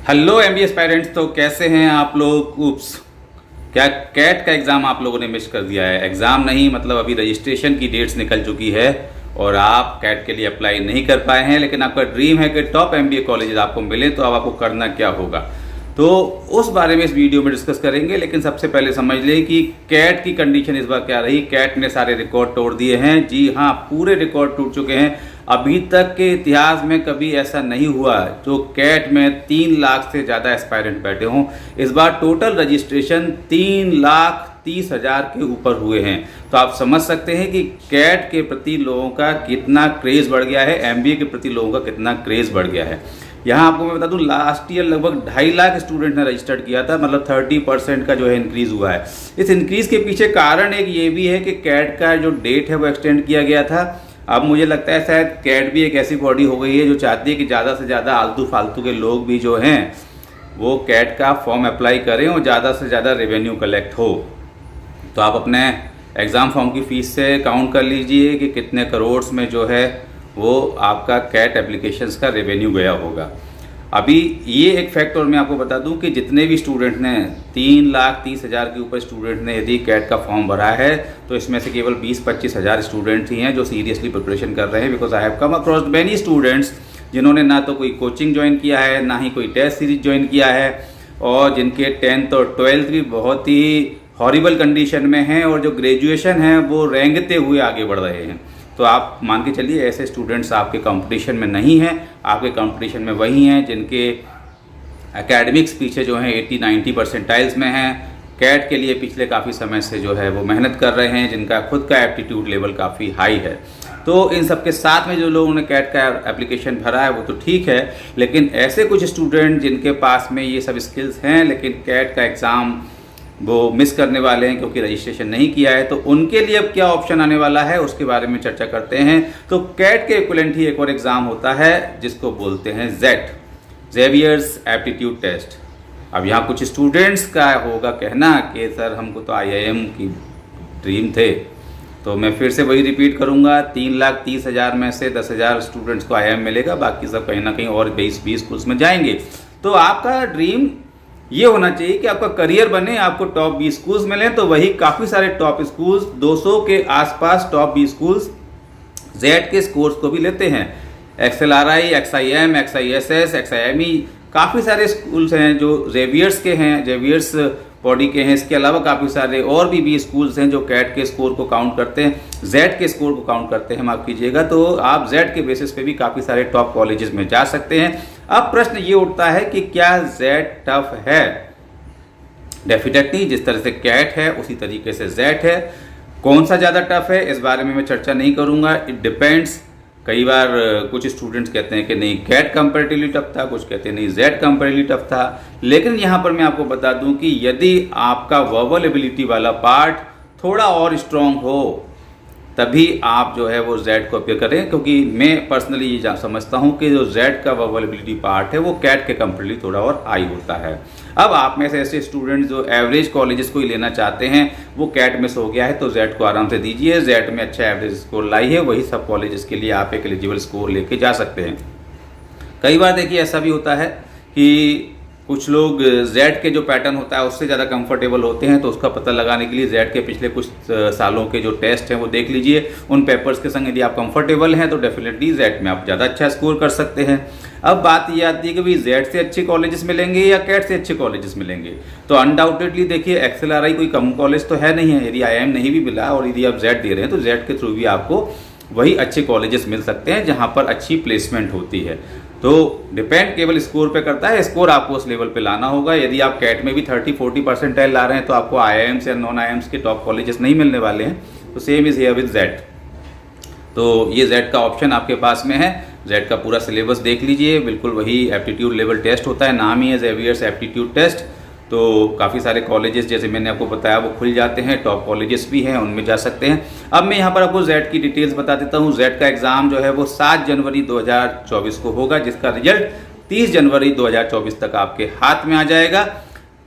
Hello MBA aspirants, तो कैसे हैं आप लोग। उप्स, क्या कैट का एग्ज़ाम आप लोगों ने मिस कर दिया है। एग्ज़ाम नहीं, मतलब अभी रजिस्ट्रेशन की डेट्स निकल चुकी है और आप कैट के लिए अप्लाई नहीं कर पाए हैं, लेकिन आपका ड्रीम है कि टॉप एमबीए कॉलेज आपको मिले, तो अब आपको करना क्या होगा, तो उस बारे में इस वीडियो में डिस्कस करेंगे। लेकिन सबसे पहले समझ लें कि कैट की कंडीशन इस बार क्या रही। कैट ने सारे रिकॉर्ड तोड़ दिए हैं। जी हाँ, पूरे रिकॉर्ड टूट चुके हैं। अभी तक के इतिहास में कभी ऐसा नहीं हुआ जो कैट में 3 लाख से ज़्यादा एस्पायरेंट बैठे हों। इस बार टोटल रजिस्ट्रेशन 3,30,000 के ऊपर हुए हैं। तो आप समझ सकते हैं कि कैट के प्रति लोगों का कितना क्रेज़ बढ़ गया है, एमबीए के प्रति लोगों का कितना क्रेज़ बढ़ गया है। यहाँ आपको मैं बता दूं, लास्ट ईयर लगभग 2.5 लाख स्टूडेंट ने रजिस्टर्ड किया था, मतलब 30% का जो है इंक्रीज़ हुआ है। इस इंक्रीज़ के पीछे कारण एक ये भी है कि कैट का जो डेट है वो एक्सटेंड किया गया था। अब मुझे लगता है शायद कैट भी एक ऐसी बॉडी हो गई है जो चाहती है कि ज़्यादा से ज़्यादा आलतू फालतू के लोग भी जो हैं वो कैट का फॉर्म अप्लाई करें और ज़्यादा से ज़्यादा रेवेन्यू कलेक्ट हो। तो आप अपने एग्ज़ाम फॉर्म की फ़ीस से काउंट कर लीजिए कि कितने करोड़ में जो है वो आपका कैट एप्लीकेशंस का रेवेन्यू गया होगा। अभी ये एक फैक्ट और मैं आपको बता दूं कि जितने भी स्टूडेंट ने 3,30,000 के ऊपर स्टूडेंट ने यदि कैट का फॉर्म भरा है, तो इसमें से केवल 20-25 हज़ार स्टूडेंट्स ही हैं जो सीरियसली प्रिपरेशन कर रहे हैं। Because I have come across many students जिन्होंने ना तो कोई कोचिंग ज्वाइन किया है, ना ही कोई टेस्ट सीरीज ज्वाइन किया है, और जिनके 10th और 12th भी बहुत ही हॉरिबल कंडीशन में हैं, और जो ग्रेजुएशन है वो रेंगते हुए आगे बढ़ रहे हैं। तो आप मान के चलिए ऐसे स्टूडेंट्स आपके कंपटीशन में नहीं हैं। आपके कंपटीशन में वही हैं जिनके एकेडमिक्स पीछे जो हैं 80-90 परसेंटाइल्स में हैं, कैट के लिए पिछले काफ़ी समय से जो है वो मेहनत कर रहे हैं, जिनका खुद का एप्टीट्यूड लेवल काफ़ी हाई है। तो इन सबके साथ में जो लोगों ने कैट का एप्लीकेशन भरा है वो तो ठीक है, लेकिन ऐसे कुछ स्टूडेंट जिनके पास में ये सब स्किल्स हैं लेकिन कैट का एग्ज़ाम वो मिस करने वाले हैं क्योंकि रजिस्ट्रेशन नहीं किया है, तो उनके लिए अब क्या ऑप्शन आने वाला है उसके बारे में चर्चा करते हैं। तो कैट के इक्विवेलेंट ही एक और एग्ज़ाम होता है जिसको बोलते हैं जेट, ज़ेवियर्स एप्टीट्यूड टेस्ट। अब यहाँ कुछ स्टूडेंट्स का होगा कहना कि सर हमको तो आईआईएम की ड्रीम थे, तो मैं फिर से वही रिपीट करूँगा, 3,30,000 में से 10,000 स्टूडेंट्स को आईआईएम मिलेगा, बाकी सब कहीं ना कहीं और 20 स्कूल्स में जाएंगे। तो आपका ड्रीम ये होना चाहिए कि आपका करियर बने, आपको टॉप 20 स्कूल्स मिलें। तो वही काफ़ी सारे टॉप स्कूल्स, 200 के आसपास टॉप 20 स्कूल्स जेट के स्कोर्स को भी लेते हैं। XLRI, XIM, XISS, XIME, काफ़ी सारे स्कूल्स हैं जो ज़ेवियर्स के हैं, ज़ेवियर्स बॉडी के हैं। इसके अलावा काफ़ी सारे और भी स्कूल्स हैं जो कैट के स्कोर को काउंट करते हैं, जेड के स्कोर को काउंट करते हैं, माफ़ कीजिएगा। तो आप जेड के बेसिस पे भी काफ़ी सारे टॉप कॉलेजेस में जा सकते हैं। अब प्रश्न ये उठता है कि क्या जेड टफ है। डेफिनेटली जिस तरह से कैट है उसी तरीके से जेड है। कौन सा ज़्यादा टफ है इस बारे में मैं चर्चा नहीं करूँगा, इट डिपेंड्स। कई बार कुछ स्टूडेंट्स कहते हैं कि नहीं कैट कंपैरेटिवली टफ था, कुछ कहते हैं नहीं जेड कंपैरेटिवली टफ था। लेकिन यहाँ पर मैं आपको बता दूं कि यदि आपका वर्बल एबिलिटी वाला पार्ट थोड़ा और स्ट्रॉन्ग हो तभी आप जो है वो जेड को अपेयर करें, क्योंकि मैं पर्सनली ये समझता हूँ कि जो जेड का वर्बल एबिलिटी पार्ट है वो कैट के कंपैरेटिवली थोड़ा और हाई होता है। अब आप में से ऐसे स्टूडेंट्स जो एवरेज कॉलेजेस को ही लेना चाहते हैं, वो कैट मिस हो गया है तो जेड को आराम से दीजिए। जेड में अच्छा एवरेज स्कोर लाई है, वही सब कॉलेजेस के लिए आप एक एलिजिबल स्कोर लेके जा सकते हैं। कई बार देखिए ऐसा भी होता है कि कुछ लोग जेड के जो पैटर्न होता है उससे ज़्यादा कंफर्टेबल होते हैं, तो उसका पता लगाने के लिए जेड के पिछले कुछ सालों के जो टेस्ट हैं वो देख लीजिए। उन पेपर्स के संग यदि आप कंफर्टेबल हैं तो डेफिनेटली जेड में आप ज़्यादा अच्छा स्कोर कर सकते हैं। अब बात ये आती है कि भाई जेड से अच्छे कॉलेजेस मिलेंगे या कैट से अच्छे कॉलेजेस मिलेंगे। तो अनडाउटेडली देखिए XLRI कोई कम कॉलेज तो है नहीं है। यदि IIM नहीं भी मिला और यदि आप जेड दे रहे हैं तो जेड के थ्रू भी आपको वही अच्छे कॉलेजेस मिल सकते हैं जहाँ पर अच्छी प्लेसमेंट होती है। तो डिपेंड केवल स्कोर पे करता है, स्कोर आपको उस लेवल पे लाना होगा। यदि आप कैट में भी 30-40 परसेंटाइल ला रहे हैं तो आपको IIMs या नॉन IIMs के टॉप कॉलेजेस नहीं मिलने वाले हैं। तो same is here with Z. तो ये जेड का ऑप्शन आपके पास में है। जेड का पूरा सिलेबस देख लीजिए, बिल्कुल वही एप्टीट्यूड लेवल टेस्ट होता है, नाम ही है ज़ेवियर्स एप्टीट्यूड टेस्ट। तो काफ़ी सारे कॉलेजेस जैसे मैंने आपको बताया वो खुल जाते हैं, टॉप कॉलेजेस भी हैं, उनमें जा सकते हैं। अब मैं यहाँ पर आपको जेड की डिटेल्स बता देता हूँ। जेड का एग्ज़ाम जो है वो 7 जनवरी 2024 को होगा, जिसका रिजल्ट 30 जनवरी 2024 तक आपके हाथ में आ जाएगा।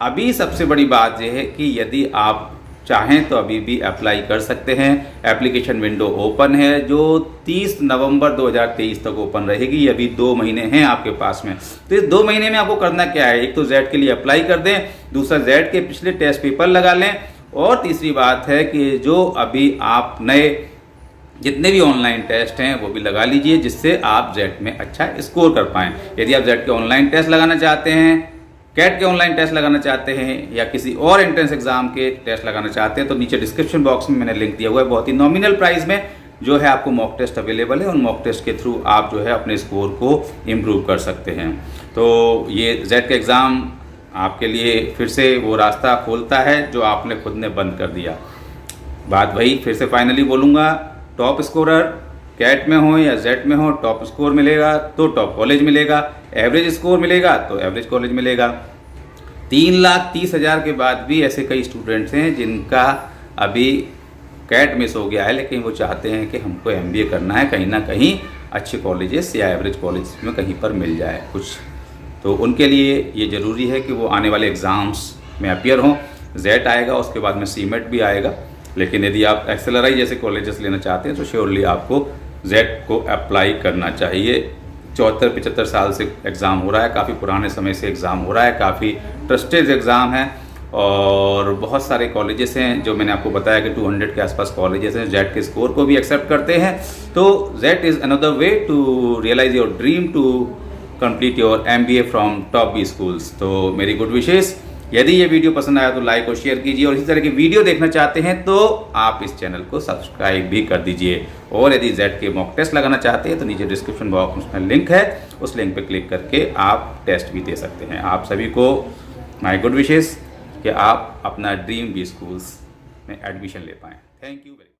अभी सबसे बड़ी बात यह है कि यदि आप चाहें तो अभी भी अप्लाई कर सकते हैं। एप्लीकेशन विंडो ओपन है जो 30 नवंबर 2023 तक ओपन रहेगी। अभी 2 महीने हैं आपके पास में। तो इस 2 महीने में आपको करना क्या है, एक तो जेड के लिए अप्लाई कर दें, दूसरा जेड के पिछले टेस्ट पेपर लगा लें, और तीसरी बात है कि जो अभी आप नए जितने भी ऑनलाइन टेस्ट हैं वो भी लगा लीजिए, जिससे आप जेड में अच्छा स्कोर कर पाएँ। यदि आप जेड के ऑनलाइन टेस्ट लगाना चाहते हैं, कैट के ऑनलाइन टेस्ट लगाना चाहते हैं, या किसी और एंट्रेंस एग्जाम के टेस्ट लगाना चाहते हैं, तो नीचे डिस्क्रिप्शन बॉक्स में मैंने लिंक दिया हुआ है। बहुत ही नॉमिनल प्राइस में जो है आपको मॉक टेस्ट अवेलेबल है। उन मॉक टेस्ट के थ्रू आप जो है अपने स्कोर को इम्प्रूव कर सकते हैं। तो ये जेड का एग्ज़ाम आपके लिए फिर से वो रास्ता खोलता है जो आपने खुद ने बंद कर दिया। बात वही फिर से फाइनली बोलूँगा, टॉप स्कोरर कैट में हो या जेड में हो, टॉप स्कोर मिलेगा तो टॉप कॉलेज मिलेगा, एवरेज स्कोर मिलेगा तो एवरेज कॉलेज मिलेगा। 3,30,000 के बाद भी ऐसे कई स्टूडेंट्स हैं जिनका अभी कैट मिस हो गया है, लेकिन वो चाहते हैं कि हमको MBA करना है, कहीं ना कहीं अच्छे कॉलेजेस या एवरेज कॉलेज में कहीं पर मिल जाए कुछ। तो उनके लिए ये ज़रूरी है कि वो आने वाले एग्ज़ाम्स में अपीयर हों। जेड आएगा, उसके बाद में सीमेट भी आएगा, लेकिन यदि आप एक्सेलराई जैसे कॉलेजेस लेना चाहते हैं तो श्योरली आपको जेड को अप्लाई करना चाहिए। 74-75 साल से एग्ज़ाम हो रहा है, काफ़ी पुराने समय से एग्ज़ाम हो रहा है, काफ़ी ट्रस्टेड एग्ज़ाम है, और बहुत सारे कॉलेजेस हैं जो मैंने आपको बताया कि 200 के आसपास कॉलेजेस हैं जेड के स्कोर को भी एक्सेप्ट करते हैं। तो Z is another way to realise your dream to complete your MBA from top B schools. तो मेरी गुड विशेस। यदि ये वीडियो पसंद आया तो लाइक और शेयर कीजिए, और इसी तरह की वीडियो देखना चाहते हैं तो आप इस चैनल को सब्सक्राइब भी कर दीजिए। और यदि जेड के मॉक टेस्ट लगाना चाहते हैं तो नीचे डिस्क्रिप्शन बॉक्स में लिंक है, उस लिंक पर क्लिक करके आप टेस्ट भी दे सकते हैं। आप सभी को माय गुड विशेस कि आप अपना ड्रीम B स्कूल्स में एडमिशन ले पाएँ। Thank you.